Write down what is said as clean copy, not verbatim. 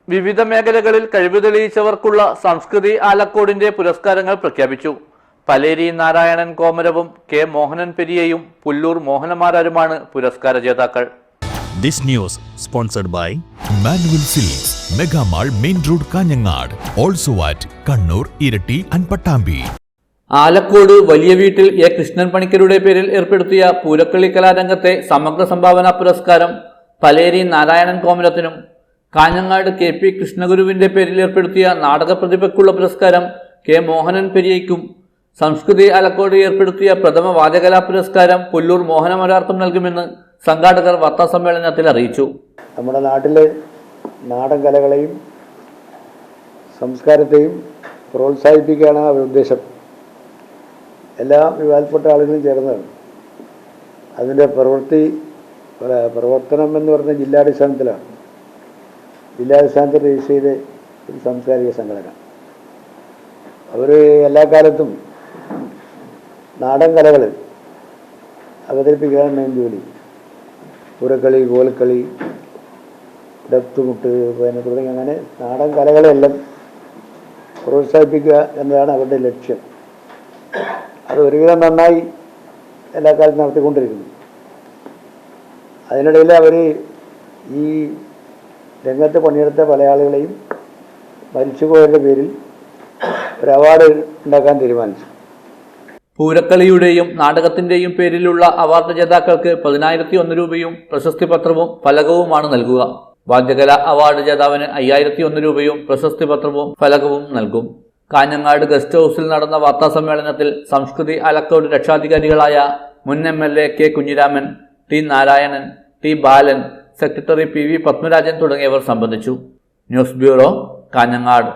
വിവിധ മേഖലകളിൽ കഴിവ് തെളിയിച്ചവർക്കുള്ള സംസ്കൃതി ആലക്കോടിന്റെ പുരസ്കാരങ്ങൾ പ്രഖ്യാപിച്ചു. പലേരി നാരായണൻ കോമരവും കെ മോഹനൻ പെരിയയും പുല്ലൂർ മോഹനമാരാരുമാണ് പുരസ്കാര ജേതാക്കൾ. This news sponsored by Manual Silks, Mega Mall, Main Road, Kanyangad. Also at Kannur, Irati and Pattambi. Alakode വലിയ വീട്ടിൽ എ കൃഷ്ണൻ പണിക്കരുടെ പേരിൽ ഏർപ്പെടുത്തിയ പൂരക്കളി കലാരംഗത്തെ സമഗ്ര സംഭാവന പുരസ്കാരം പലേരി നാരായണൻ കോമരത്തിനും കാഞ്ഞങ്ങാട് കെ പി കൃഷ്ണഗുരുവിന്റെ പേരിൽ ഏർപ്പെടുത്തിയ നാടക പ്രതിഭയ്ക്കുള്ള പുരസ്കാരം കെ മോഹനൻ പെരിയയ്ക്കും സംസ്കൃതി ആലക്കോട് ഏർപ്പെടുത്തിയ പ്രഥമ വാദ്യകലാ പുരസ്കാരം പുല്ലൂർ മോഹനമരാർക്കും നൽകുമെന്ന് സംഘാടകർ വാർത്താസമ്മേളനത്തിൽ അറിയിച്ചു. നമ്മുടെ നാട്ടിലെ നാടൻ കലകളെയും സംസ്കാരത്തെയും പ്രോത്സാഹിപ്പിക്കുകയാണ് അവരുടെ ഉദ്ദേശം. എല്ലാ വിഭാഗത്തിൽപ്പെട്ട ആളുകളും ചേർന്നതാണ്. അതിൻ്റെ പ്രവർത്തനം എന്ന് പറഞ്ഞ ജില്ലാടിസ്ഥാനത്തിലാണ്. ജില്ലാടിസ്ഥാനത്തിൽ രജിസ്റ്റർ ചെയ്ത ഒരു സാംസ്കാരിക സംഘടന. അവർ എല്ലാ കാലത്തും നാടൻ കലകൾ അവതരിപ്പിക്കുകയാണ് മെയിൻ ജോലി. പൂരക്കളി, കോൽക്കളി, ഡപ്തുമുട്ട് പിന്നെ തുടങ്ങി അങ്ങനെ നാടൻ കലകളെല്ലാം പ്രോത്സാഹിപ്പിക്കുക എന്നതാണ് അവരുടെ ലക്ഷ്യം. അത് ഒരുവിധം നന്നായി എല്ലാ കാലത്തും നടത്തിക്കൊണ്ടിരിക്കുന്നു. അതിനിടയിൽ അവർ ഈ രംഗത്ത് പണിയെടുത്ത പല ആളുകളെയും മരിച്ചുപോയവരുടെ പേരിൽ ഒരു അവാർഡ് ഉണ്ടാക്കാൻ തീരുമാനിച്ചു. പൂരക്കളിയുടെയും നാടകത്തിന്റെയും പേരിലുള്ള അവാർഡ് ജേതാക്കൾക്ക് 10,001 രൂപയും പ്രശസ്തി പത്രവും ഫലകവുമാണ് നൽകുക. വാദ്യകല അവാർഡ് ജേതാവിന് 5,001 രൂപയും പ്രശസ്തി പത്രവും ഫലകവും നൽകും. കാഞ്ഞങ്ങാട് ഗസ്റ്റ് ഹൗസിൽ നടന്ന വാർത്താസമ്മേളനത്തിൽ സംസ്കൃതി ആലക്കോട് രക്ഷാധികാരികളായ മുൻ MLA K Kunhiraman, T Narayanan, T Balan, secretary PV Padmarajan തുടങ്ങിയവർ സംബന്ധിച്ചു. News bureau, Kanhangad.